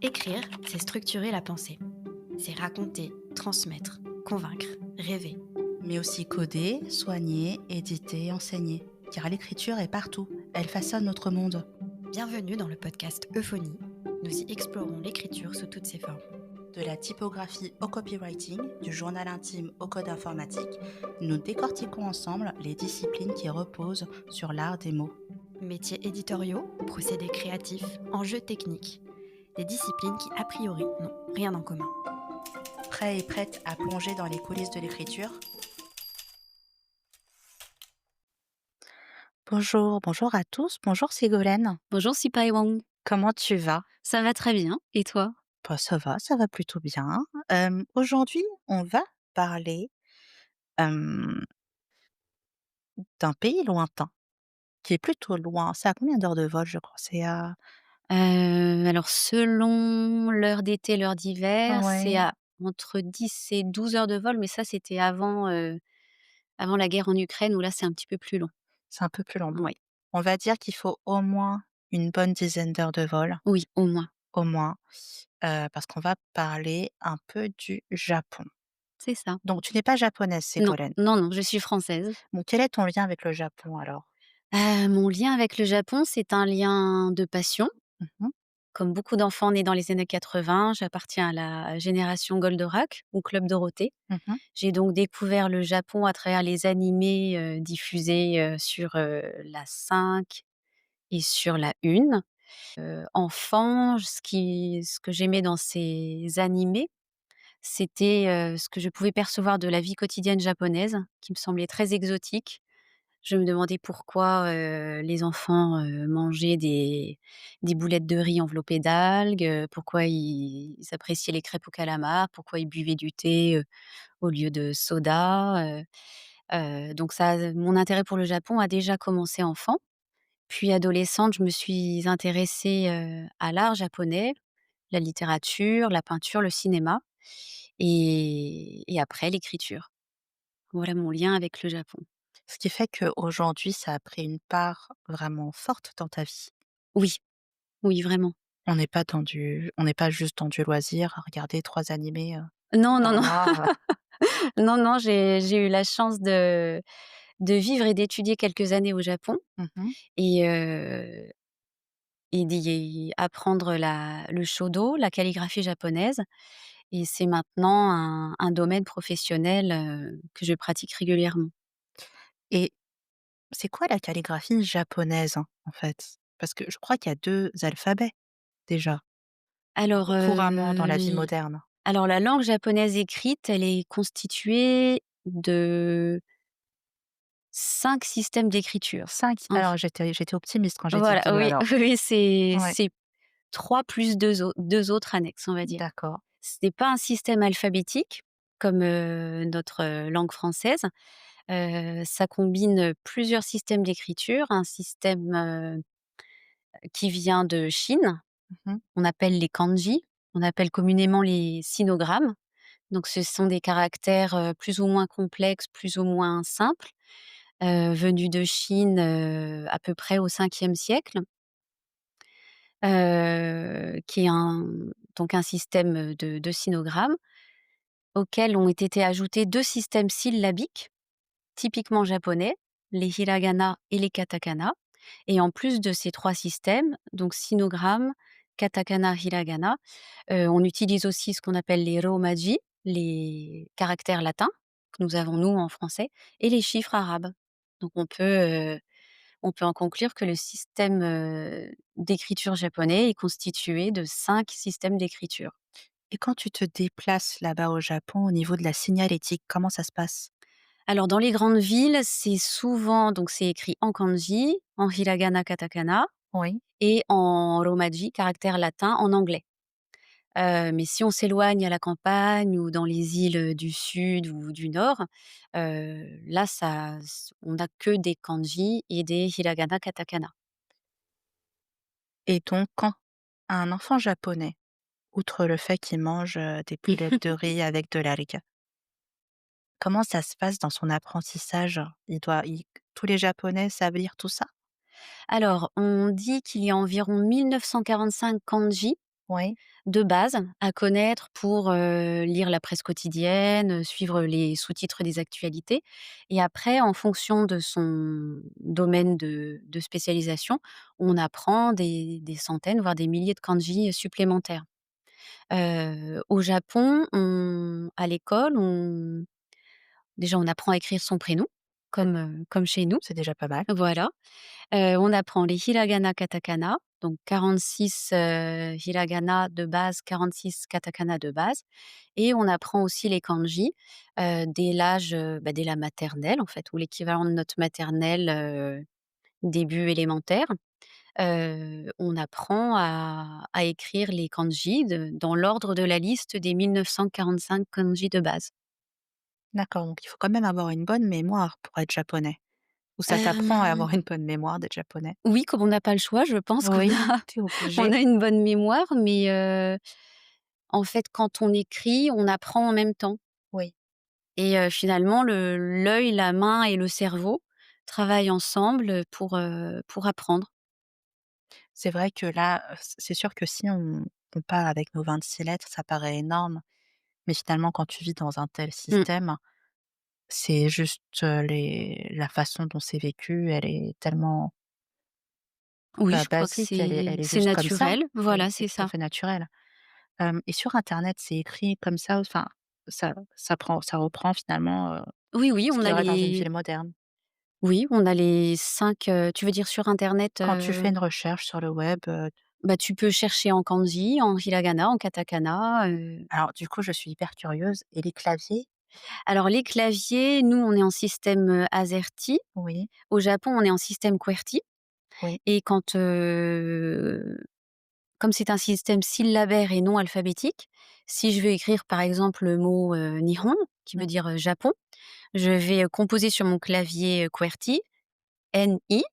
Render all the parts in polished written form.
Écrire, c'est structurer la pensée. C'est raconter, transmettre, convaincre, rêver. Mais aussi coder, soigner, éditer, enseigner. Car l'écriture est partout, elle façonne notre monde. Bienvenue dans le podcast Euphonie. Nous y explorons l'écriture sous toutes ses formes. De la typographie au copywriting, du journal intime au code informatique, nous décortiquons ensemble les disciplines qui reposent sur l'art des mots. Métiers éditoriaux, procédés créatifs, enjeux techniques. Des disciplines qui, a priori, n'ont rien en commun. Prêt et prête à plonger dans les coulisses de l'écriture? Bonjour à tous, bonjour Ségolène. Bonjour Sipai Wang, Comment tu vas? ça va très bien. Et toi? Bah, ça va plutôt bien. Aujourd'hui, on va parler euh, d'un pays lointain, qui est plutôt loin. C'est à combien d'heures de vol, je crois? C'est à... Alors selon l'heure d'été, l'heure d'hiver, c'est Ouais, à entre 10 et 12 heures de vol, mais ça c'était avant la guerre en Ukraine où là c'est un petit peu plus long. c'est un peu plus long. Bon, Oui, on va dire qu'il faut au moins une bonne dizaine d'heures de vol, oui, au moins, au moins, parce qu'on va parler un peu du Japon. c'est ça. Donc tu n'es pas japonaise, Non, Ségolène. non, non, je suis française. Bon, quel est ton lien avec le Japon alors? Mon lien avec le Japon, c'est un lien de passion. Mmh. Comme beaucoup d'enfants nés dans les années 80, j'appartiens à la génération Goldorak ou Club Dorothée. Mmh. J'ai donc découvert le Japon à travers les animés, diffusés, sur, la 5 et sur la 1. Enfant, ce que j'aimais dans ces animés, c'était, ce que je pouvais percevoir de la vie quotidienne japonaise, qui me semblait très exotique. Je me demandais pourquoi, les enfants, mangeaient des boulettes de riz enveloppées d'algues, pourquoi ils appréciaient les crêpes au calamar, pourquoi ils buvaient du thé, au lieu de soda. Donc mon intérêt pour le Japon a déjà commencé enfant. Puis adolescente, je me suis intéressée, à l'art japonais, la littérature, la peinture, le cinéma et après l'écriture. Voilà mon lien avec le Japon. Ce qui fait qu'aujourd'hui, ça a pris une part vraiment forte dans ta vie. Oui, oui, vraiment. On n'est pas juste dans du loisir à regarder 3 animés, Non, non, par non, mois. non, non, j'ai eu la chance de vivre et d'étudier quelques années au Japon Mmh. et heu et d'y apprendre le shodo, la calligraphie japonaise, et c'est maintenant un domaine professionnel, que je pratique régulièrement. Et c'est quoi la calligraphie japonaise, hein, en fait? Parce que je crois qu'il y a 2 alphabets déjà, Alors, couramment dans la vie moderne. la langue japonaise écrite, elle est constituée de 5 systèmes d'écriture. 5. En f Alors j'étais optimiste quand j'ai dit Voilà, 2 oui, alors. oui, Ouais, c'est 3 plus 2 autres annexes, on va dire. d'accord. Ce n'est pas un système alphabétique comme, notre, langue française. Ça combine plusieurs systèmes d'écriture, un système, qui vient de Chine, Mmh. on appelle les kanji, on appelle communément les sinogrammes. Donc ce sont des caractères, plus ou moins complexes, plus ou moins simples, venus de Chine, à peu près au 5e siècle, qui est un système, de sinogrammes auxquels ont été ajoutés 2 systèmes syllabiques typiquement japonais, les hiragana et les katakana. Et en plus de ces 3 systèmes, donc sinogramme, katakana, hiragana, on utilise aussi ce qu'on appelle les romaji, les caractères latins que nous avons nous en français, et les chiffres arabes. Donc on peut en conclure que le système, d'écriture japonais est constitué de 5 systèmes d'écriture. Et quand tu te déplaces là-bas au Japon, au niveau de la signalétique, comment ça se passe? Alors dans les grandes villes, c'est souvent donc c'est écrit en kanji, en hiragana, katakana Oui. et en romaji, caractère latin, en anglais. Mais si on s'éloigne à la campagne ou dans les îles, du sud ou du nord, là on n'a que des kanji et des hiragana, katakana. Et donc quand un enfant japonais, outre le fait qu'il mange, des boulettes de riz avec de l'algue, comment ça se passe dans son apprentissage? Tous les Japonais savent lire tout ça? Alors, on dit qu'il y a environ 1945 kanji, Oui, de base à connaître pour, lire la presse quotidienne, suivre les sous-titres des actualités et après en fonction de son domaine de spécialisation, on apprend des centaines, voire des milliers de kanji supplémentaires. Au Japon, on à l'école, on apprend à écrire son prénom c'est comme chez nous, c'est déjà pas mal. voilà. On apprend les hiragana, katakana, donc 46, hiragana de base, 46 katakana de base et on apprend aussi les kanji, dès l'âge, dès la maternelle en fait ou l'équivalent de notre maternelle, début élémentaire. On apprend à écrire les kanji dans l'ordre de la liste des 1945 kanji de base. D'accord, donc il faut quand même avoir une bonne mémoire pour être japonais. Ou ça t'apprend à Hem, avoir une bonne mémoire d'être japonais? oui, comme on n'a pas le choix, je pense qu'on Oui, a tu es on obligé. a une bonne mémoire, mais en fait, quand on écrit, on apprend en même temps Oui. et finalement l'œil, la main et le cerveau travaillent ensemble, pour apprendre. C'est vrai que là, c'est sûr que si on part avec nos 26 lettres, ça paraît énorme, mais finalement quand tu vis dans un tel Mmh. système, c'est juste, la façon dont c'est vécu, elle est tellement, Oui, je crois que basique, elle est c'est juste comme ça. naturel. Oui, Voilà, c'est c'est tout à ça. fait naturel. Et sur internet, c'est écrit comme ça, enfin, ça reprend finalement, Oui, oui, ce on qu'il y a aurait dans une les ville moderne. oui, on a les 5. Tu veux dire sur internet, Quand tu fais une recherche sur le web, tu peux chercher en kanji, en hiragana, en katakana, alors du coup, je suis hyper curieuse et les claviers? alors les claviers, nous, on est en système, AZERTY. Oui, Au Japon, on est en système QWERTY oui, et comme c'est un système syllabaire et non alphabétique, si je veux écrire, par exemple, le mot, Nihon, qui mmh, veut dire, Japon, je vais, composer sur mon clavier, QWERTY, NI.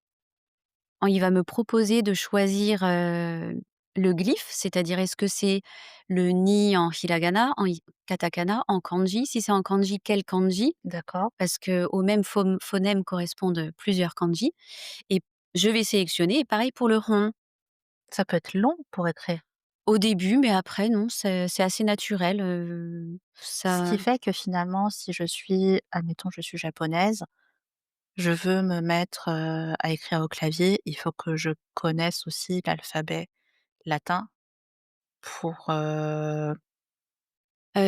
Il va me proposer de choisir, le glyphe, c'est-à-dire est-ce que c'est le ni en hiragana, en katakana, en kanji? Si c'est en kanji, quel kanji? d'accord. Parce qu'au même phonème correspondent, plusieurs kanji et je vais sélectionner et pareil pour le hon. Ça peut être long pour écrire. Au début, mais après non, c'est assez naturel, Ce ça qui fait que finalement, si je suis admettons, je suis japonaise, je veux me mettre, à écrire au clavier, il faut que je connaisse aussi l'alphabet latin pour,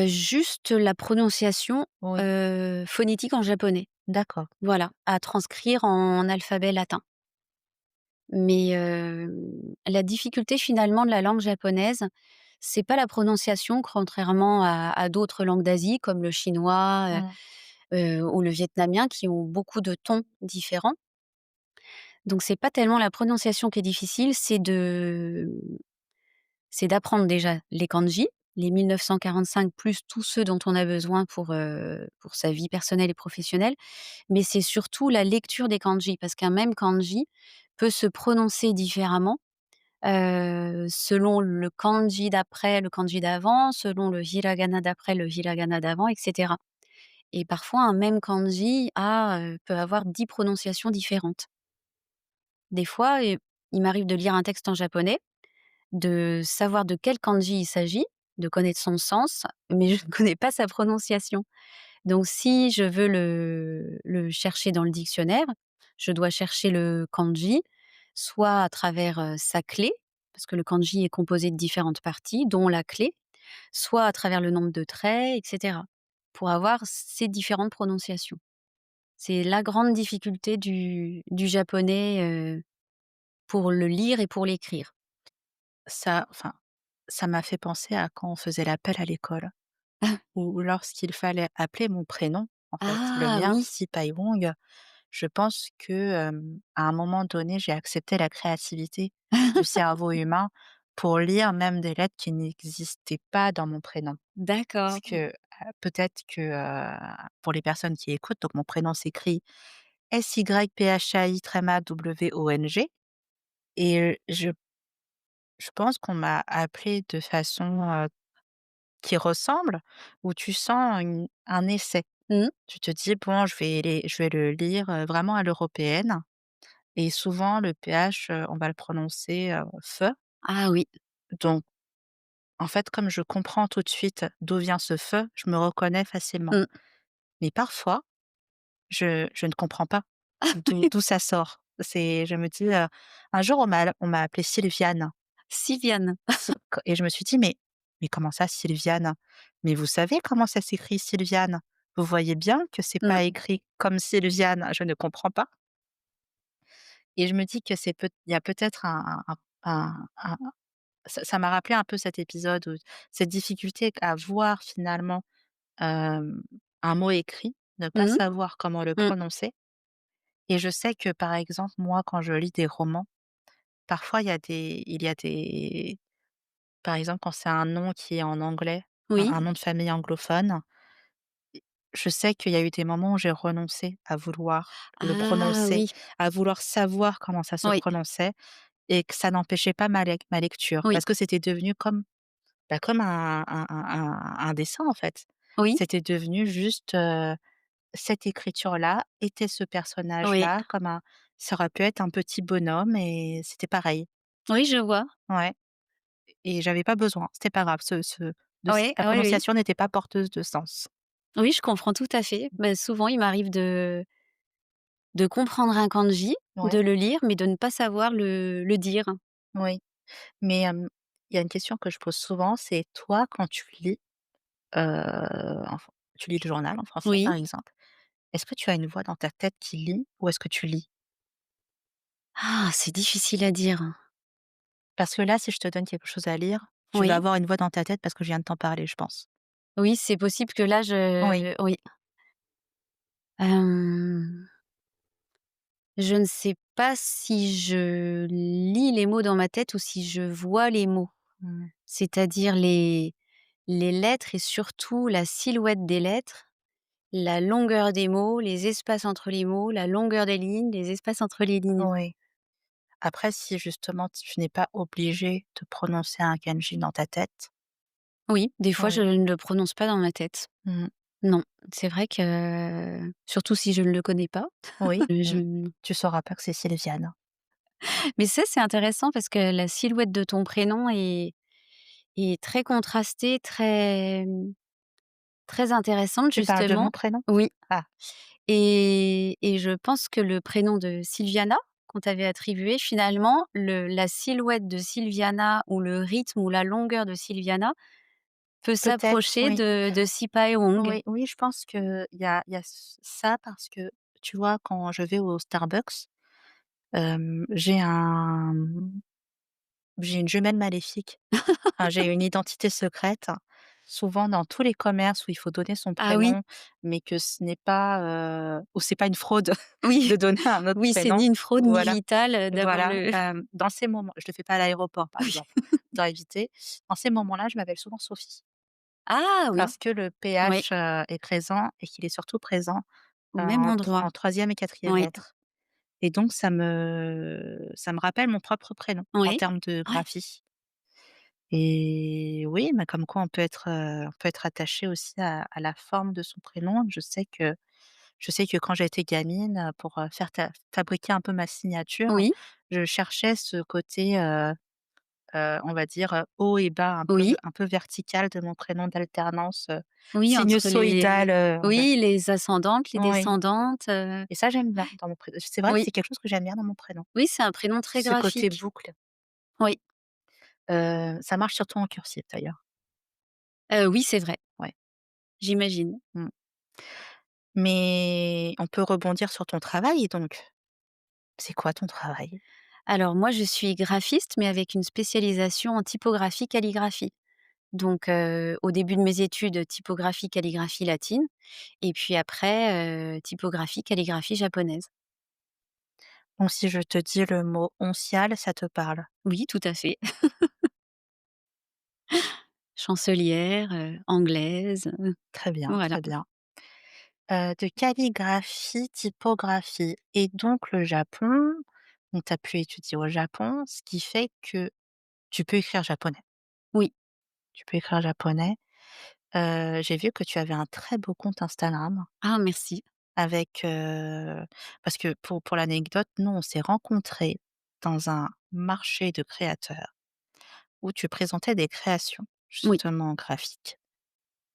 juste la prononciation, oui, phonétique en japonais. d'accord. Voilà, à transcrire en alphabet latin. Mais, la difficulté finalement de la langue japonaise, c'est pas la prononciation contrairement à d'autres langues d'Asie comme le chinois, Mmh. ou le vietnamien qui ont beaucoup de tons différents. Donc c'est pas tellement la prononciation qui est difficile, c'est d'apprendre déjà les kanji, les 1945 plus tous ceux dont on a besoin pour sa vie personnelle et professionnelle. Mais c'est surtout la lecture des kanji parce qu'un même kanji peut se prononcer différemment, selon le kanji d'après, le kanji d'avant, selon le hiragana d'après, le hiragana d'avant et cetera. Et parfois un même kanji peut avoir 10 prononciations différentes. Des fois, il m'arrive de lire un texte en japonais, de savoir de quel kanji il s'agit, de connaître son sens, mais je ne connais pas sa prononciation. Donc si je veux le chercher dans le dictionnaire, je dois chercher le kanji, soit à travers, sa clé, parce que le kanji est composé de différentes parties, dont la clé, soit à travers le nombre de traits et cetera, pour avoir ces différentes prononciations. C'est la grande difficulté du japonais, pour le lire et pour l'écrire. Ça enfin, ça m'a fait penser à quand on faisait l'appel à l'école ou lorsqu'il fallait appeler mon prénom, en fait, le Ah mien, oui! Si Pai Wong. Je pense que, à un moment donné, j'ai accepté la créativité du cerveau humain pour lire même des lettres qui n'existaient pas dans mon prénom. Parce D'accord. que, peut-être que, pour les personnes qui écoutent, donc mon prénom s'écrit SYPHAI-WONG et je pense qu'on m'a appelée de façon, qui ressemble, où tu sens un essai. Mmh. Tu te dis: «Bon, je vais le lire, vraiment à l'européenne». Et souvent le PH, on va le prononcer, feu, Ah oui. donc En fait, comme je comprends tout de suite d'où vient ce feu, je me reconnais facilement. Mmh. Mais parfois, je ne comprends pas d'où ça sort. Je me dis, un jour on m'a appelée Sylviane. Sylviane. Et je me suis dit: «Mais comment ça Sylviane? Mais vous savez comment ça s'écrit Sylviane? Vous voyez bien que c'est pas Mmh. écrit comme Sylviane?» Je ne comprends pas et je me dis que il y a peut-être un ça m'a rappelé un peu cet épisode où cette difficulté à voir finalement, hem, un mot écrit, ne pas Mmh. savoir comment le Mmh. prononcer et je sais que, par exemple, moi, quand je lis des romans, parfois il y a des par exemple, quand c'est un nom qui est en anglais, un Oui. nom de famille anglophone, je sais qu'il y a eu des moments où j'ai renoncé à vouloir le Ah prononcer, oui, à vouloir savoir comment ça se oui, prononçait et que ça n'empêchait pas ma lecture oui, parce que c'était devenu comme, bah, comme un dessin, en fait. oui, C'était devenu juste, cette écriture-là était ce oui, personnage-là, comme un ça aurait pu être un petit bonhomme et c'était pareil. oui, je vois. Ouais et j'avais pas besoin, c'était pas grave, Oui, la oui, oui. prononciation n'était pas porteuse de sens. Oui, je comprends tout à fait. Bah, souvent, il m'arrive de comprendre un kanji, de Ouais, le lire, mais de ne pas savoir le dire. oui. Mais, il y a une question que je pose souvent, c'est toi quand tu lis le journal en français par Oui. exemple, est-ce que tu as une voix dans ta tête qui lit ou est-ce que tu lis? Ah, c'est difficile à dire. Parce que là, si je te donne quelque chose à lire, tu vas Oui, avoir une voix dans ta tête parce que je viens de t'en parler, je pense. oui, c'est possible que là, Oui, oui. Hem, je ne sais pas si je lis les mots dans ma tête ou si je vois les mots. mmh, C'est-à-dire les lettres et surtout la silhouette des lettres, la longueur des mots, les espaces entre les mots, la longueur des lignes, les espaces entre les lignes. oui. Après si justement tu n'es pas obligé de prononcer un kanji dans ta tête, Oui, des fois, je oui, ne le prononce pas dans ma tête. mmh, Non, c'est vrai que surtout si je ne le connais pas, oui, je tu sauras pas que c'est Sylviane. mais ça, c'est intéressant parce que la silhouette de ton prénom est très contrastée, très intéressante Tu parles de mon justement. prénom? Oui, Ah, et je pense que le prénom de Sylviana, qu'on t'avait attribué, finalement, le la silhouette de Sylviana ou le rythme ou la longueur de Sylviana peut peut-être, s'approcher oui. de Sipaewong. Oui, oui, je pense qu'il y a ça parce que, tu vois, quand je vais au Starbucks, hem, j'ai un, j'ai une jumelle maléfique. Enfin, j'ai une identité secrète. Souvent dans tous les commerces où il faut donner son Ah oui, prénom, mais que ce n'est pas, où c'est pas une fraude oui, de donner un autre oui, c'est prénom. ni une fraude ni Voilà, vital, d'avoir voilà, le dans ces moments je le fais pas à l'aéroport, par oui. exemple, pour éviter. Dans ces moments-là, je m'appelle souvent Sophie Ah oui, parce que le oui, PH, est présent et qu'il est surtout présent au même endroit. En 3e et 4e Oui, lettre et donc ça me rappelle mon propre prénom en oui, termes de oui, graphie et oui, mais comme quoi on peut être attaché aussi à la forme de son prénom. Je sais que quand j'étais gamine, pour, faire fabriquer un peu ma signature, oui, je cherchais ce côté, on va dire, haut et bas, oui, un peu vertical de mon prénom d'alternance, oui, entre sinusoïdale, les ouais. oui, les ascendantes, les Oui. descendantes, Et ça, j'aime bien dans mon prénom. C'est vrai que oui, c'est quelque chose que j'aime bien dans mon prénom. oui, c'est un prénom très Ce côté graphique. boucle. Oui, Ça marche surtout en cursif d'ailleurs. oui, c'est vrai, Ouais. j'imagine. Mmh. Mais on peut rebondir sur ton travail donc. C'est quoi ton travail? Alors moi, je suis graphiste, mais avec une spécialisation en typographie, calligraphie. Donc au début de mes études, typographie, calligraphie latine et puis après, typographie, calligraphie japonaise. Donc si je te dis le mot oncial, ça te parle? Oui, tout à fait. Chancelière, anglaise, Très bien, voilà. très bien. De calligraphie, typographie et donc le Japon, donc tu as pu étudier au Japon, ce qui fait que tu peux écrire japonais. Oui. Tu peux écrire japonais. J'ai vu que tu avais un très beau compte Instagram Ah merci. avec, parce que pour l'anecdote, nous, on s'est rencontrés dans un marché de créateurs où tu présentais des créations. Oui, justement graphique.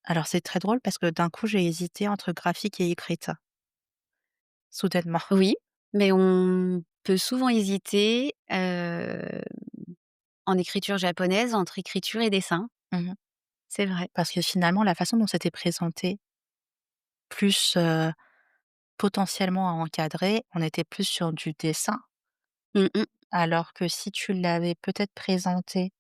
Alors c'est très drôle parce que d'un coup j'ai hésité entre graphique et écrite, soudainement. oui, mais on peut souvent hésiter, en écriture japonaise entre écriture et dessin. Mmh. C'est vrai. Parce que finalement la façon dont c'était présenté, plus, potentiellement à encadrer, on était plus sur du dessin, Mmh mh. alors que si tu l'avais peut-être présenté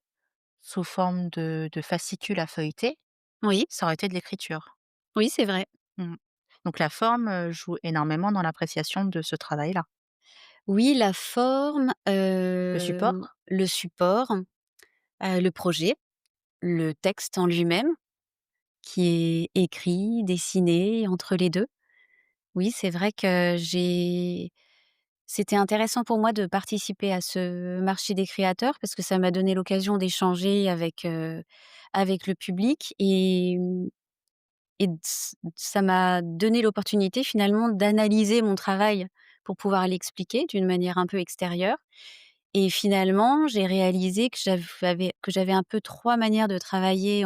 sous forme de fascicule à feuilleter, Oui, ça aurait été de l'écriture. oui, c'est vrai. Mmh. Donc la forme, joue énormément dans l'appréciation de ce travail-là. Oui, la forme, Le support? le support, le projet, le texte en lui-même qui est écrit, dessiné entre les 2. Oui, c'est vrai que c'était intéressant pour moi de participer à ce marché des créateurs parce que ça m'a donné l'occasion d'échanger avec le public et ça m'a donné l'opportunité finalement d'analyser mon travail pour pouvoir l'expliquer d'une manière un peu extérieure et finalement, j'ai réalisé que j'avais un peu 3 manières de travailler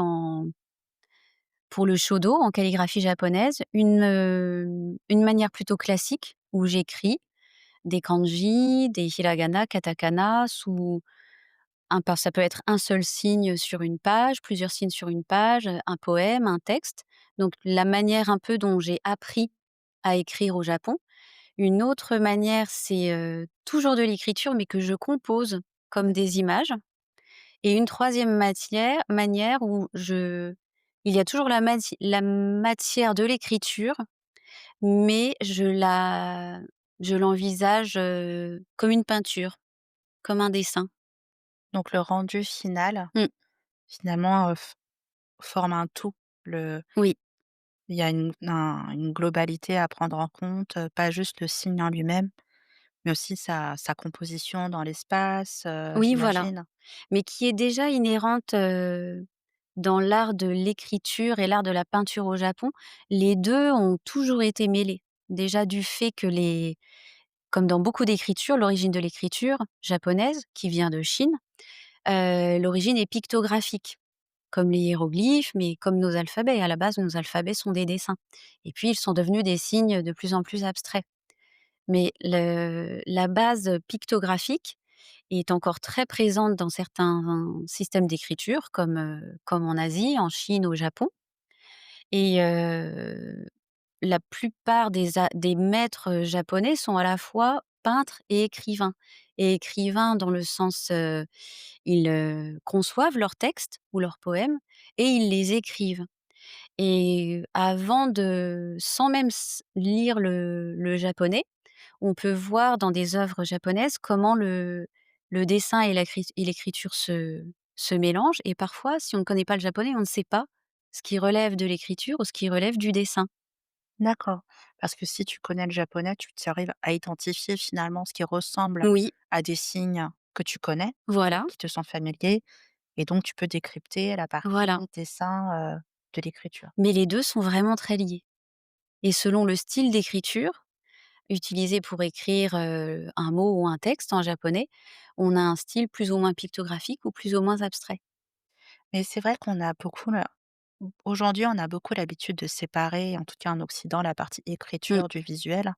pour le shodo, en calligraphie japonaise. Une manière plutôt classique où j'écris des kanji, des hiragana, katakana sous ça peut être un seul signe sur une page, plusieurs signes sur une page, un poème, un texte. Donc la manière un peu dont j'ai appris à écrire au Japon. Une autre manière, c'est, toujours de l'écriture, mais que je compose comme des images. Et une troisième manière où il y a toujours la matière de l'écriture, mais je l'envisage, comme une peinture, comme un dessin. Donc le rendu final, Mmh, finalement, forme un tout. Le oui, Il y a une globalité à prendre en compte, pas juste le signe en lui-même, mais aussi sa composition dans l'espace, oui, voilà. j'imagine? Mais qui est déjà inhérente, dans l'art de l'écriture et l'art de la peinture au Japon. Les 2 ont toujours été mêlés. Déjà du fait que comme dans beaucoup d'écritures, l'origine de l'écriture japonaise, qui vient de Chine, l'origine est pictographique, comme les hiéroglyphes, mais comme nos alphabets. À la base, nos alphabets sont des dessins et puis ils sont devenus des signes de plus en plus abstraits. Mais la base pictographique est encore très présente dans certains systèmes d'écriture comme en Asie, en Chine, au Japon et la plupart des maîtres, japonais sont à la fois peintres et écrivains. Et écrivains dans le sens, ils, conçoivent leurs textes ou leurs poèmes et ils les écrivent. Et avant sans même lire le japonais, on peut voir dans des œuvres japonaises comment le dessin et l'écriture se mélangent et parfois, si on ne connaît pas le japonais, on ne sait pas ce qui relève de l'écriture ou ce qui relève du dessin. D'accord, parce que si tu connais le japonais, tu arrives à identifier finalement ce qui ressemble Oui, à des signes que tu connais, voilà, qui te sont familiers et donc tu peux décrypter la partie voilà. dessin, de l'écriture. Mais les 2 sont vraiment très liés et selon le style d'écriture utilisé pour écrire, un mot ou un texte en japonais, on a un style plus ou moins pictographique ou plus ou moins abstrait. Mais c'est vrai qu'on a beaucoup là aujourd'hui, on a beaucoup l'habitude de séparer, en tout cas en occident, la partie Mmh, écriture du visuel.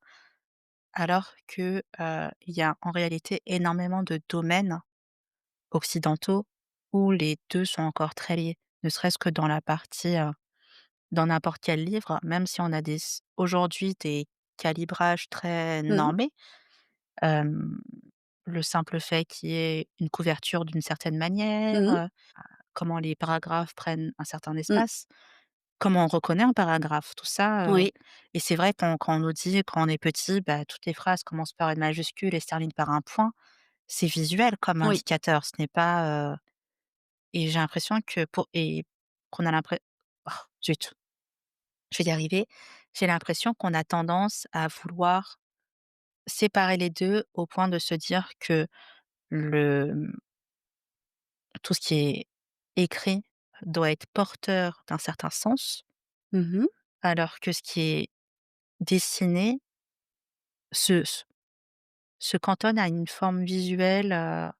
Alors que, il y a en réalité énormément de domaines occidentaux où les 2 sont encore très liés. Ne serait-ce que dans la partie, dans n'importe quel livre, même si on a aujourd'hui des calibrages très mmh, normés, hem, le simple fait qu'il y ait une couverture d'une certaine manière, mmh, comment les paragraphes prennent un certain mmh, espace, comment on reconnaît un paragraphe, tout ça, oui, et c'est vrai quand on nous dit quand on est petit, bah, toutes les phrases commencent par une majuscule et se terminent par un point. C'est visuel comme oui. indicateur, ce n'est pas, et j'ai l'impression que qu'on a l'impression, zut, je vais y arriver. J'ai l'impression qu'on a tendance à vouloir séparer les 2 au point de se dire que le tout ce qui est écrit doit être porteur d'un certain sens, Mmh. alors que ce qui est dessiné se se cantonne à une forme visuelle,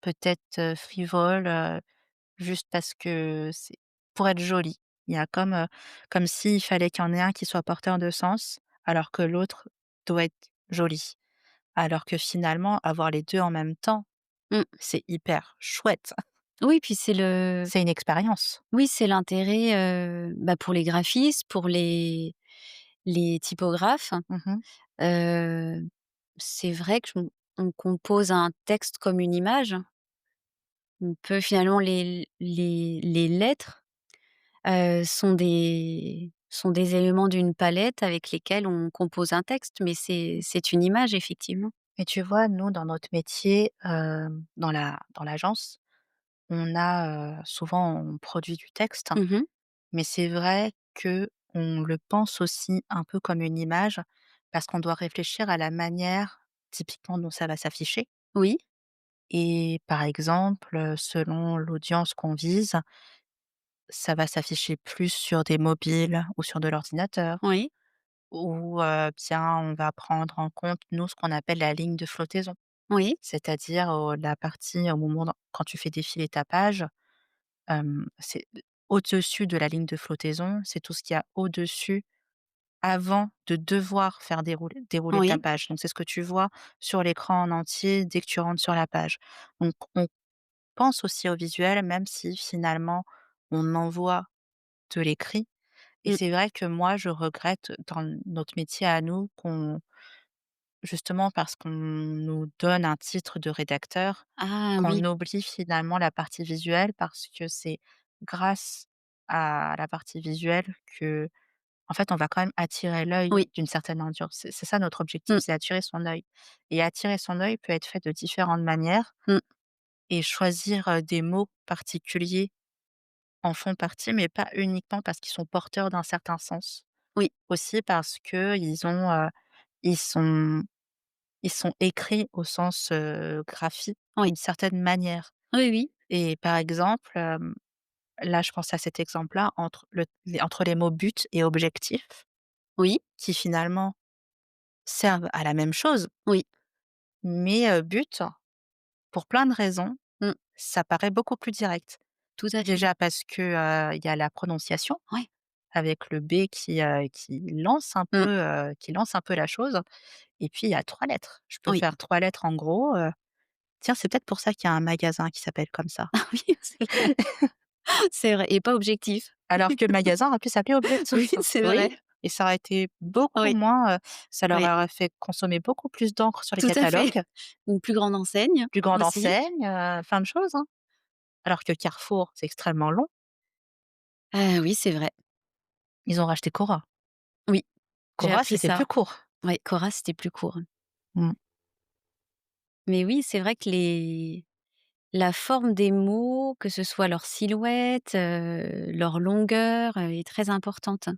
peut-être, frivole, juste parce que c'est pour être joli. Il y a comme s'il fallait qu'il y en ait un qui soit porteur de sens, alors que l'autre doit être joli. Alors que finalement, avoir les 2 en même temps, Mmh. c'est hyper chouette. Oui, puis c'est le C'est une expérience. oui, c'est l'intérêt, bah, pour les graphistes, pour les typographes. Mmh. Heu, c'est vrai qu'on compose un texte comme une image. On peut finalement les lettres, sont des éléments d'une palette avec lesquels on compose un texte, mais c'est une image effectivement. Et tu vois, nous, dans notre métier, dans l'agence, on a, souvent on produit du texte, Mmh. mais c'est vrai que on le pense aussi un peu comme une image, parce qu'on doit réfléchir à la manière, typiquement, dont ça va s'afficher. Oui, Et par exemple, selon l'audience qu'on vise, ça va s'afficher plus sur des mobiles ou sur de l'ordinateur oui, ou, bien on va prendre en compte, nous, ce qu'on appelle la ligne de flottaison. oui, C'est-à-dire, la partie au moment dans quand tu fais défiler ta page, c'est au-dessus de la ligne de flottaison, c'est tout ce qu'il y a au-dessus avant de devoir faire dérouler ta oui. page. Donc c'est ce que tu vois sur l'écran en entier dès que tu rentres sur la page. Donc on pense aussi au visuel, même si finalement on envoie de l'écrit. Et Mmh. c'est vrai que moi je regrette dans notre métier à nous justement parce qu'on nous donne un titre de rédacteur, Ah qu'on oui, oublie finalement la partie visuelle parce que c'est grâce à la partie visuelle que en fait, on va quand même attirer l'œil oui. d'une certaine audience. C'est ça notre objectif, Mmh, c'est attirer son œil et attirer son œil peut être fait de différentes manières mmh. et choisir, des mots particuliers en font partie, mais pas uniquement parce qu'ils sont porteurs d'un certain sens. Oui, Aussi parce qu'ils ont, ils sont ils sont écrits au sens, graphique oui. d'une certaine manière Oui, oui, et par exemple, là, je pense à cet exemple-là entre les mots but et objectif oui, qui finalement servent à la même chose, oui. mais but, pour plein de raisons, Mmh. ça paraît beaucoup plus direct. Tout à fait. Déjà parce que, il y a la prononciation Ouais. avec le B Mmh. qui lance un peu la chose et puis il y a 3 lettres. Je peux Oui. faire 3 lettres en gros, tiens, c'est peut-être pour ça qu'il y a un magasin qui s'appelle comme ça. Ah oui, c'est vrai. C'est vrai et pas objectif. Alors que le magasin aurait pu s'appeler Oui, Objectif. c'est Oui, vrai. et ça aurait été beaucoup Oui, moins, ça leur oui, aurait fait consommer beaucoup plus d'encre sur les tout à fait. catalogues, Une plus grande enseigne plus grande aussi. enseigne, plein de choses, hein. Alors que Carrefour, c'est extrêmement long. Oui, c'est vrai. Ils ont racheté Cora. Oui, j'ai Cora, appris c'était plus ça. court. Ouais, Cora, c'était plus court. Mmh. Mais oui, c'est vrai que la forme des mots, que ce soit leur silhouette, leur longueur, est très importante.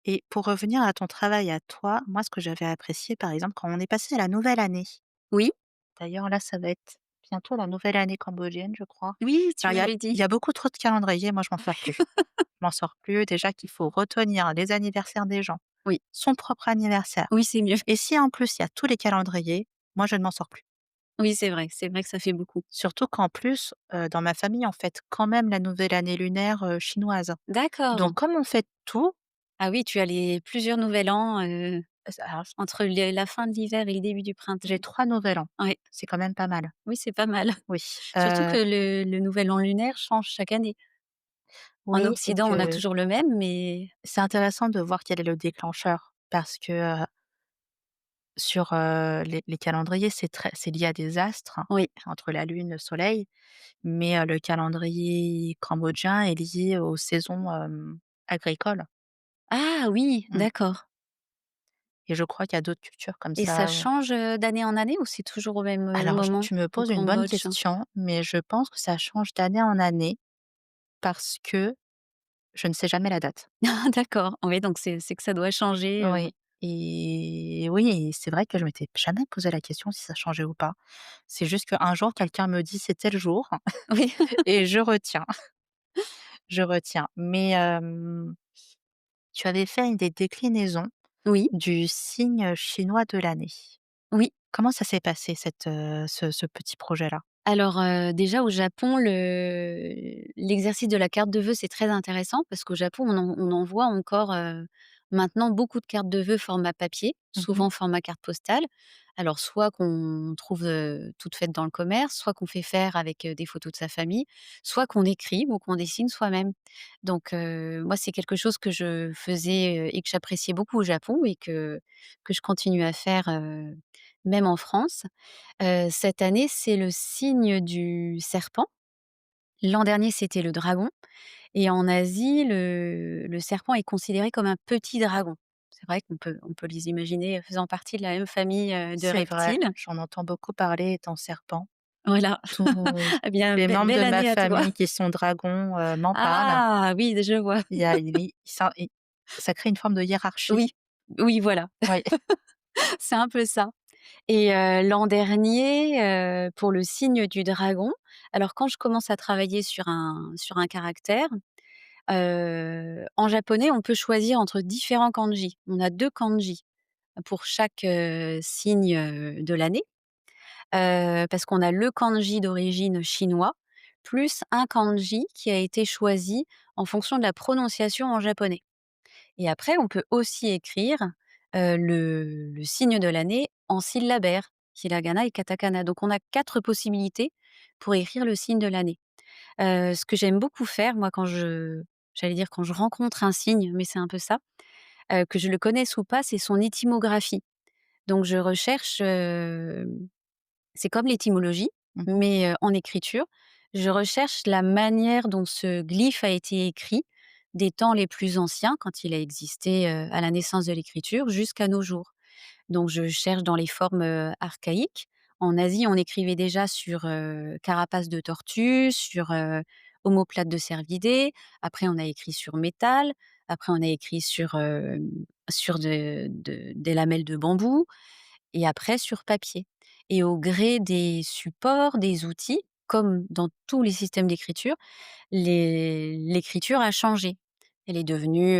Et pour revenir à ton travail à toi, moi, ce que j'avais apprécié, par exemple, quand on est passé à la nouvelle année, Oui, d'ailleurs, là, ça va être bientôt la nouvelle année cambodgienne, je crois. oui, tu Alors, m'avais il dit. y a beaucoup trop de calendriers, moi, je m'en sors plus. Je m'en sors plus. Déjà qu'il faut retenir les anniversaires des gens, Oui, son propre anniversaire. oui, c'est mieux. Et si en plus, il y a tous les calendriers, moi, je ne m'en sors plus. Oui, c'est vrai que ça fait beaucoup. Surtout qu'en plus, dans ma famille, on fête quand même la nouvelle année lunaire, chinoise. Donc D'accord. comme on fête tout, Ah oui, tu as les plusieurs nouvel an, alors entre le la fin de l'hiver et le début du printemps. j'ai 3 nouvel an. Ouais, C'est quand même pas mal. oui, c'est pas mal. Oui, Surtout que le nouvel an lunaire change chaque année. En oui et Occident, on a que toujours le même, mais c'est intéressant de voir quel est le déclencheur parce que, sur, les calendriers, c'est lié à des astres, oui. entre la lune, le soleil, mais, le calendrier cambodgien est lié aux saisons, agricoles. Ah oui, Mmh, d'accord et je crois qu'il y a d'autres cultures comme et ça ça, ouais. change, d'année en année ou c'est toujours au même, Alors j moment tu me au poses une bonne Cambodge? question, mais je pense que ça change d'année en année parce que je ne sais jamais la date. Ah d'accord, oui, donc c'est que ça doit changer, Oui, et oui, et c'est vrai que je m'étais jamais posé la question si ça changeait ou pas. C'est juste qu'un jour quelqu'un me dit: «C'est tel jour» oui. et je retiens, je retiens. Mais, tu avais fait une des déclinaisons Oui, du signe chinois de l'année. oui. Comment ça s'est passé ce petit projet-là? Alors, déjà au Japon, l'exercice de la carte de vœux, c'est très intéressant parce qu'au Japon, on envoie encore, maintenant beaucoup de cartes de vœux format papier, Mmh. souvent format carte postale. Alors soit qu'on trouve, toutes faites dans le commerce, soit qu'on fait faire avec, des photos de sa famille, soit qu'on écrit ou qu'on dessine soi-même. Donc, moi, c'est quelque chose que je faisais, et que j'appréciais beaucoup au Japon et que je continue à faire, même en France. Cette année, c'est le signe du serpent. L'an dernier, c'était le dragon et en Asie, le serpent est considéré comme un petit dragon. C'est vrai qu'on peut les imaginer faisant partie de la même famille, de C'est vrai, reptiles. j'en entends beaucoup parler étant serpent. Voilà. Tous Eh bien, les membres belle de ma année à toi. famille qui sont dragons, m'en parlent. Ah oui, je vois. Il y a il ça crée une forme de hiérarchie. Oui, oui, voilà, Oui, c'est un peu ça. Et l'an dernier, pour le signe du dragon, alors quand je commence à travailler sur un caractère, en japonais, on peut choisir entre différents kanji. On a 2 kanji pour chaque, signe, de l'année, parce qu'on a le kanji d'origine chinois, plus un kanji qui a été choisi en fonction de la prononciation en japonais. Et après, on peut aussi écrire, le signe de l'année en syllabaire, hiragana et katakana. Donc on a 4 possibilités pour écrire le signe de l'année. Ce que j'aime beaucoup faire, moi, j'allais dire quand je rencontre un signe, mais c'est un peu ça, que je le connaisse ou pas, c'est son étymographie. Donc je recherche, c'est comme l'étymologie, mmh, mais en écriture. Je recherche la manière dont ce glyphe a été écrit des temps les plus anciens, quand il a existé, à la naissance de l'écriture, jusqu'à nos jours. Donc je cherche dans les formes, archaïques. En Asie, on écrivait déjà sur, carapace de tortue, sur, omoplate de cervidé. Après, on a écrit sur métal. Après, on a écrit sur des lamelles de bambou et après sur papier. Et au gré des supports, des outils, comme dans tous les systèmes d'écriture, l'écriture a changé. Elle est devenue,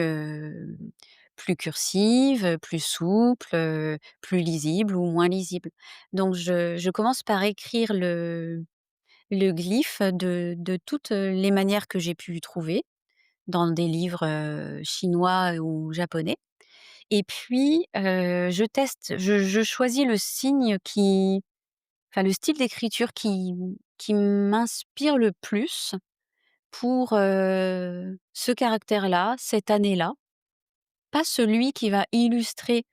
plus cursive, plus souple, plus lisible ou moins lisible. Donc je commence par écrire le glyphe de toutes, les manières que j'ai pu trouver dans des livres, chinois ou japonais et puis, je teste, je choisis le signe le style d'écriture qui m'inspire le plus pour, ce caractère-là, cette année-là. Pas celui qui va illustrer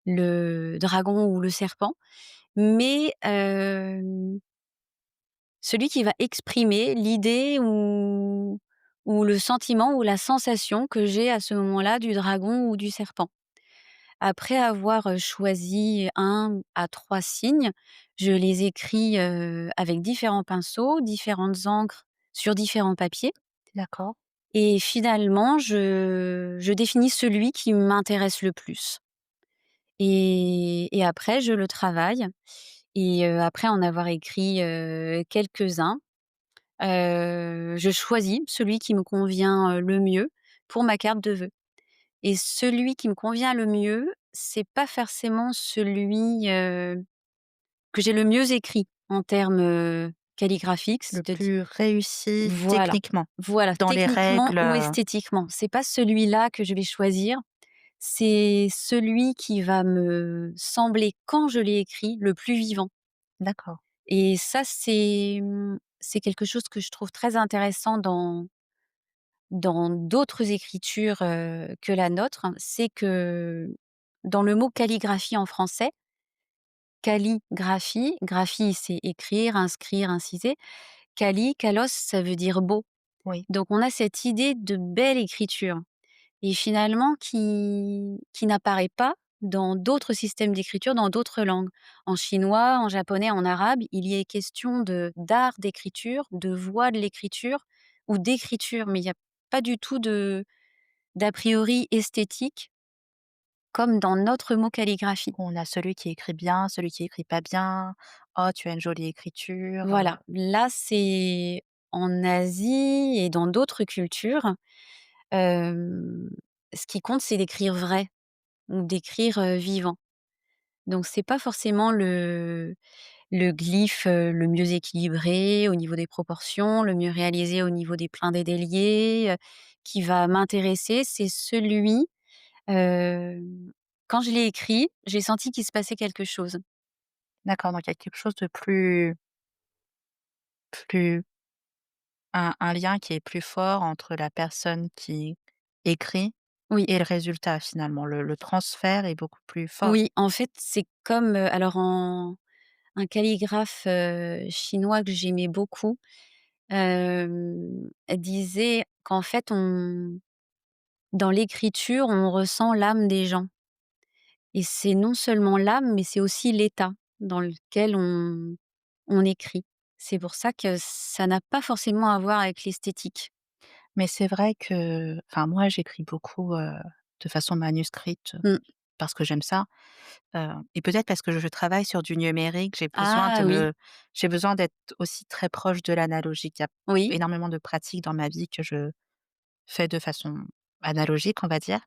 le dragon ou le serpent, mais, celui qui va exprimer l'idée ou le sentiment ou la sensation que j'ai à ce moment-là du dragon ou du serpent. Après avoir, choisi un à 3 signes, je les écris, avec différents pinceaux, différentes encres sur différents papiers d'accord. et finalement je définis celui qui m'intéresse le plus et après je le travaille et après en avoir écrit, quelques-uns, je choisis celui qui me convient, le mieux pour ma carte de vœux. Et celui qui me convient le mieux, c'est pas forcément celui, que j'ai le mieux écrit en termes, calligraphiques, Le c'est-à-dire plus réussi voilà, techniquement, voilà, dans les techniquement règles, ou esthétiquement. C'est pas celui-là que je vais choisir, c'est celui qui va me sembler, quand je l'ai écrit, le plus vivant d'accord. et ça, c'est quelque chose que je trouve très intéressant dans d'autres écritures, que la nôtre, c'est que dans le mot calligraphie en français, calligraphie, graphie c'est écrire, inscrire, inciser, kalos ça veut dire beau. Oui, Donc on a cette idée de belle écriture et finalement qui n'apparaît pas dans d'autres systèmes d'écriture, dans d'autres langues. En chinois, en japonais, en arabe, il y est question d'art d'écriture, de voix de l'écriture ou d'écriture, mais il y a pas du tout d'a priori esthétique, comme dans notre mot calligraphie. on a celui qui écrit bien, celui qui écrit pas bien. «Oh, tu as une jolie écriture», Voilà, là, c'est en Asie et dans d'autres cultures, hem, ce qui compte, c'est d'écrire vrai ou d'écrire, vivant. Donc c'est pas forcément le glyphe, le mieux équilibré au niveau des proportions, le mieux réalisé au niveau des pleins et déliés, qui va m'intéresser, c'est celui, quand je l'ai écrit, j'ai senti qu'il se passait quelque chose. D'accord, donc il y a quelque chose de plus un lien qui est plus fort entre la personne qui écrit Oui, et le résultat finalement. Le transfert est beaucoup plus fort. oui, en fait, c'est comme, alors un calligraphe, chinois que j'aimais beaucoup, disait qu'en fait dans l'écriture, on ressent l'âme des gens et c'est non seulement l'âme, mais c'est aussi l'état dans lequel on écrit. C'est pour ça que ça n'a pas forcément à voir avec l'esthétique. Mais c'est vrai que enfin moi j'écris beaucoup, de façon manuscrite, Mmh. parce que j'aime ça, et peut-être parce que je travaille sur du numérique, Ah oui, j'ai besoin d'être aussi très proche de l'analogique. Il y a oui, énormément de pratiques dans ma vie que je fais de façon analogique, on va dire,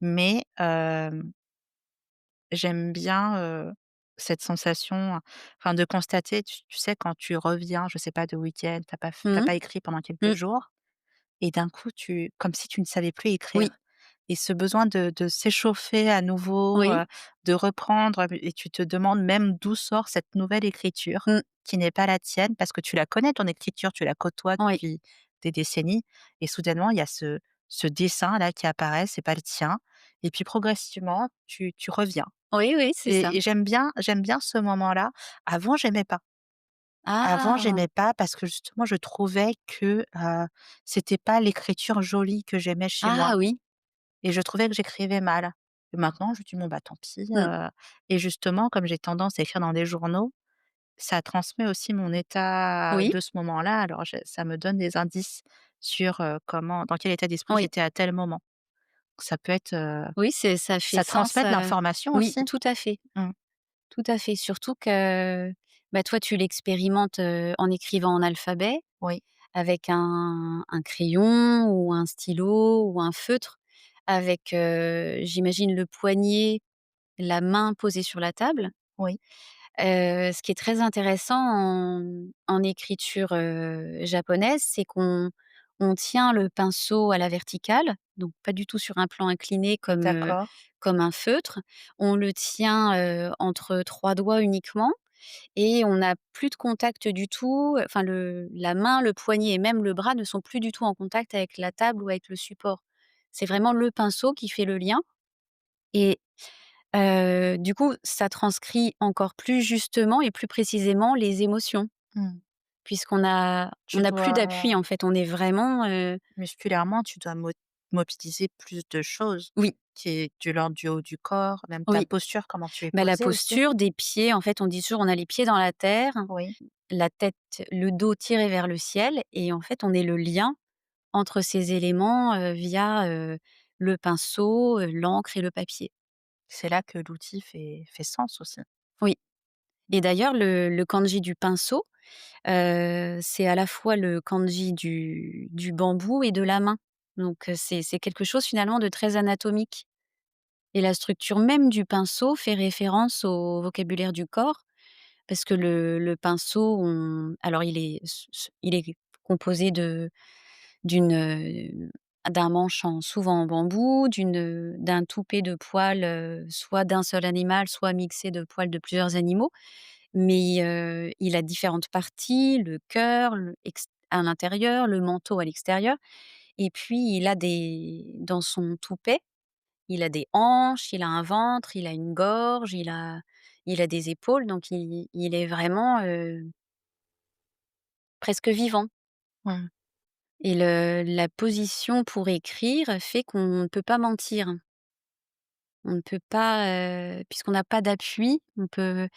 mais j'aime bien, cette sensation, enfin de constater, tu sais quand tu reviens, je sais pas, de week-end, tu mmh, pas écrit pendant quelques mmh, jours et d'un coup tu comme si tu ne savais plus oui, écrire et ce besoin de s'échauffer à nouveau, oui, de reprendre et tu te demandes même d'où sort cette nouvelle écriture mmh, qui n'est pas la tienne parce que tu la connais ton écriture, tu la côtoies oui, depuis des décennies et soudainement il y a ce dessin-là qui apparaît, c'est pas le tien et puis progressivement tu reviens oui, oui, c'est ça. et j'aime bien ce moment-là. Avant j'aimais pas. Avant Ah! j'aimais pas parce que justement je trouvais que, c'était pas l'écriture jolie que j'aimais chez moi. Ah oui, Et je trouvais que j'écrivais mal. Et maintenant, je dis: «Bon, bah, tant pis», mmh, et justement, comme j'ai tendance à écrire dans des journaux, ça transmet aussi mon état oui, de ce moment-là. Alors je ça me donne des indices sur, comment dans quel état d'esprit oui, j'étais à tel moment. Ça peut être, oui, c'est ça fait ça sens, transmet de l'information oui, aussi. tout à fait. Mmh. Tout à fait, surtout que, bah, toi, tu l'expérimentes, en écrivant en alphabet Oui, avec un crayon ou un stylo ou un feutre avec, j'imagine le poignet, la main posée sur la table. oui, Ce qui est très intéressant en écriture, japonaise, c'est qu'on tient le pinceau à la verticale, donc pas du tout sur un plan incliné d'accord, comme un feutre. On le tient, entre 3 doigts uniquement et on n'a plus de contact du tout, enfin la main, le poignet et même le bras ne sont plus du tout en contact avec la table ou avec le support. C'est vraiment le pinceau qui fait le lien et du coup, ça transcrit encore plus justement et plus précisément les émotions, mmh. puisqu'on a Tu on a plus dois d'appui en fait, on est vraiment, musculairement, tu dois mobiliser plus de choses oui, qui est de l'ordre du haut du corps, même ta oui, posture, comment tu es bah, la posée aussi. posture des pieds, en fait, on dit toujours on a les pieds dans la terre, Oui. la tête, le dos tiré vers le ciel et en fait, on est le lien entre ces éléments, via, le pinceau, l'encre et le papier. C'est là que l'outil fait sens aussi. Oui Mmh. et d'ailleurs le kanji du pinceau, c'est à la fois le kanji du bambou et de la main. Donc c'est quelque chose finalement de très anatomique et la structure même du pinceau fait référence au vocabulaire du corps parce que le pinceau alors il est composé d'un manche souvent en bambou, d'un toupet de poils, soit d'un seul animal, soit mixé de poils de plusieurs animaux. Mais, il a différentes parties, le cœur, à l'intérieur, le manteau à l'extérieur et puis il a des dans son toupet, il a des hanches, il a un ventre, il a une gorge, il a des épaules, donc il est vraiment, presque vivant Mmh. et la position pour écrire fait qu'on ne peut pas mentir. On ne peut pas, puisqu'on n'a pas d'appui, on peut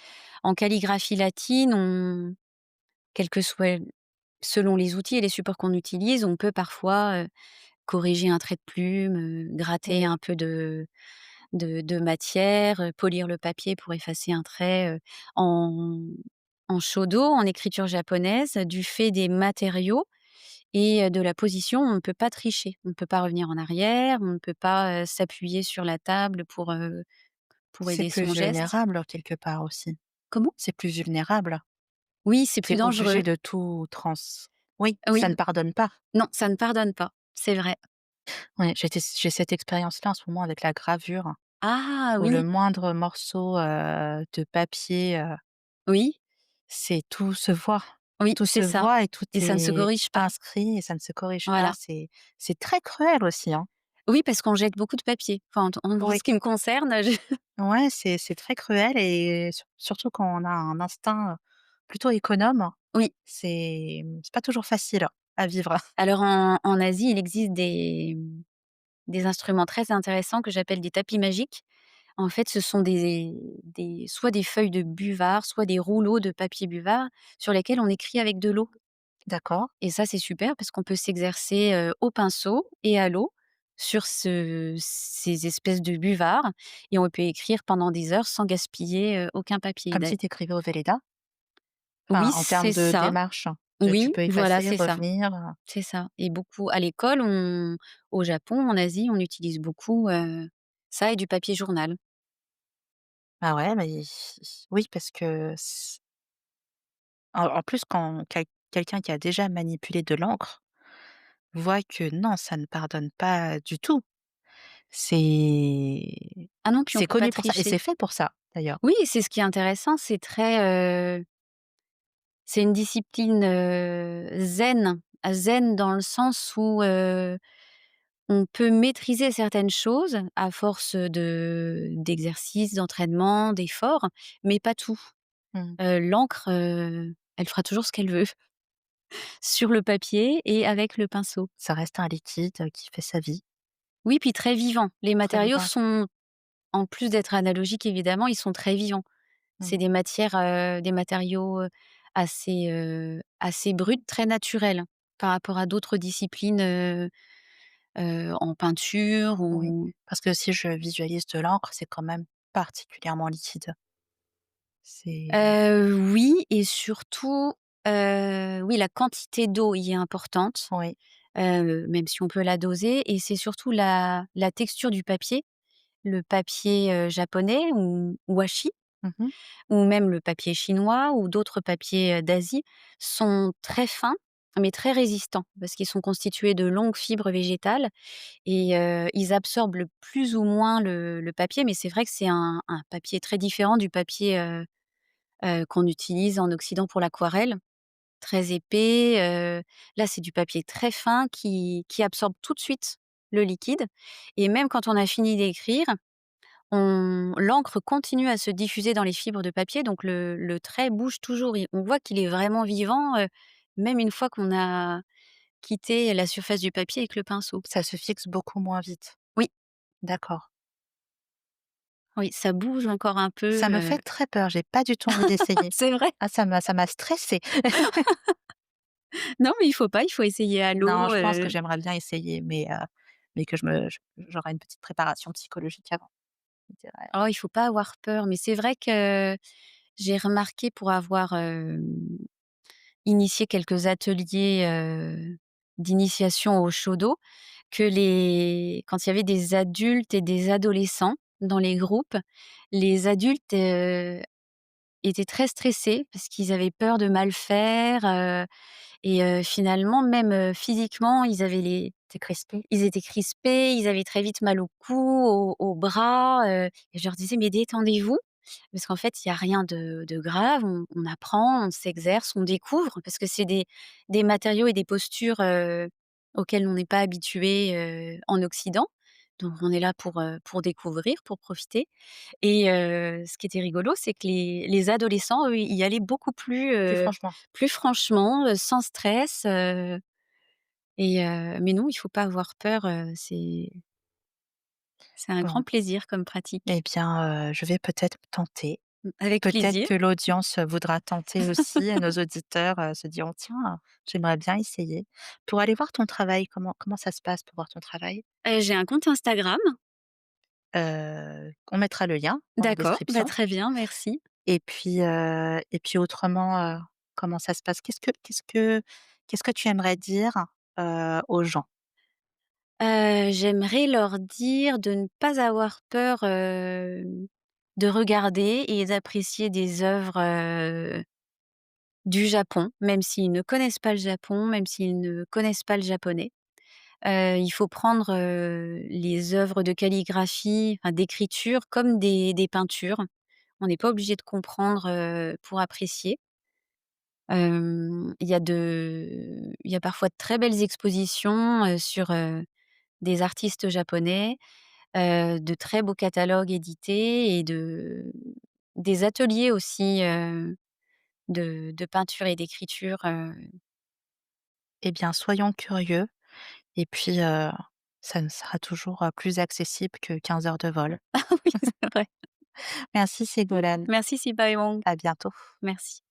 en calligraphie latine, quel que soit selon les outils et les supports qu'on utilise, on peut parfois, corriger un trait de plume, gratter Oui, un peu de matière, polir le papier pour effacer un trait, en shodo, en écriture japonaise, du fait des matériaux et de la position, on ne peut pas tricher. On ne peut pas revenir en arrière, on ne peut pas, s'appuyer sur la table pour c'est aider plus son geste. vulnérable quelque part aussi. Comment? C'est plus vulnérable. Oui, c'est Tu plus es obligé dangereux. de tout oui, ça Oui, ne pardonne pas. non, ça ne pardonne pas, c'est vrai. Ouais, j'ai cette expérience-là en ce moment avec la gravure, Ah où le oui, moindre morceau, de papier, oui, c'est tout se voit. oui, Tout se c'est ça voit et tout et ça ne se est corrige pas. inscrit et ça ne se corrige pas. Voilà. C'est très cruel aussi, hein. Oui, parce qu'on jette beaucoup de papier. Enfin, en Oui. ce qui me concerne, je Ouais, c'est très cruel et surtout quand on a un instinct, plutôt économe, oui. c'est pas toujours facile à vivre. Alors en Asie, il existe des instruments très intéressants que j'appelle des tapis magiques. En fait, ce sont des soit des feuilles de buvard, soit des rouleaux de papier buvard sur lesquels on écrit avec de l'eau D'accord. et ça, c'est super parce qu'on peut s'exercer, au pinceau et à l'eau sur ces espèces de buvards et on peut écrire pendant des heures sans gaspiller, aucun papier. Comme si tu écrivais au Velleda? Enfin, Oui, en termes c'est de ça. démarche, tu Oui, peux voilà, effacer, c'est ça. revenir, C'est ça et beaucoup à l'école, au Japon, en Asie, on utilise beaucoup, ça et du papier journal. ah ouais, mais oui, parce que en plus quand quelqu'un qui a déjà manipulé de l'encre voit que non, ça ne pardonne pas du tout. C'est Ah non, puis on c'est peut pas connu pour ça et c'est tricher. fait pour ça, d'ailleurs. Oui, c'est ce qui est intéressant, c'est une discipline, zen dans le sens où, on peut maîtriser certaines choses à force, d'exercice, d'entraînement, d'effort, mais pas tout. Mmh. L'encre, elle fera toujours ce qu'elle veut sur le papier et avec le pinceau. Ça reste un liquide, qui fait sa vie, Oui, puis très vivant. Les très matériaux vivant. sont en plus d'être analogiques évidemment, ils sont très vivants. C'est Mmh. des matériaux, assez bruts, très naturels par rapport à d'autres disciplines, en peinture Oui, ou parce que si je visualise de l'encre, c'est quand même particulièrement liquide. C'est oui et surtout, oui, la quantité d'eau y est importante, oui. même si on peut la doser et c'est surtout la texture du papier. Le papier, japonais ou washi Mmh. ou même le papier chinois ou d'autres papiers, d'Asie sont très fins, mais très résistants parce qu'ils sont constitués de longues fibres végétales et ils absorbent le plus ou moins le papier, mais c'est vrai que c'est un papier très différent du papier, qu'on utilise en Occident pour l'aquarelle, très épais, là, c'est du papier très fin qui absorbe tout de suite le liquide et même quand on a fini d'écrire, on l'encre continue à se diffuser dans les fibres de papier, donc le trait bouge toujours. Et on voit qu'il est vraiment vivant, même une fois qu'on a quitté la surface du papier avec le pinceau. Ça se fixe beaucoup moins vite. Oui, D'accord. oui, ça bouge encore un peu, Ça me fait très peur, j'ai pas du tout envie d'essayer. c'est vrai. Ah ça m'a stressée. Non, mais il faut pas, il faut essayer à Non, l'eau, je pense que j'aimerais bien essayer, mais que j'aurais une petite préparation psychologique avant. Je dirais oh, il faut pas avoir peur, mais c'est vrai que j'ai remarqué pour avoir, initié quelques ateliers, d'initiation au shodo, que les quand il y avait des adultes et des adolescents dans les groupes, les adultes, étaient très stressés parce qu'ils avaient peur de mal faire, et finalement même, physiquement, c'est crispé. ils étaient crispés, ils avaient très vite mal au cou, aux bras, et je leur disais: «Mais détendez-vous, parce qu'en fait, il y a rien de grave, on apprend, on s'exerce, on découvre», parce que c'est des matériaux et des postures, auxquelles on n'est pas habitué, en Occident. Donc on est là pour découvrir, pour profiter et ce qui était rigolo, c'est que les adolescents, eux, y allaient beaucoup Plus franchement. plus franchement, sans stress, et mais non, il faut pas avoir peur, c'est un grand Bon, plaisir comme pratique. eh bien, je vais peut-être tenter. Avec Peut-être plaisir. que l'audience voudra tenter aussi et nos auditeurs, se diront: «Tiens, j'aimerais bien essayer». Pour aller voir ton travail, comment ça se passe pour voir ton travail? J'ai un compte Instagram. On mettra le lien dans la D'accord, bah, description très bien, merci. et puis autrement, comment ça se passe? Qu'est-ce que tu aimerais dire, aux gens? J'aimerais leur dire de ne pas avoir peur, de regarder et d'apprécier des œuvres, du Japon, même s'ils ne connaissent pas le Japon, même s'ils ne connaissent pas le japonais. Il faut prendre, les œuvres de calligraphie, enfin d'écriture comme des peintures. On n'est pas obligé de comprendre, pour apprécier. Il y a parfois de très belles expositions, sur, des artistes japonais, de très beaux catalogues édités et des ateliers aussi, de peinture et d'écriture, Eh bien, soyons curieux et puis, ça ne sera toujours, plus accessible que 15 heures de vol. oui, c'est vrai. Merci Ségolène, Merci Sipa Ewang. à bientôt. Merci.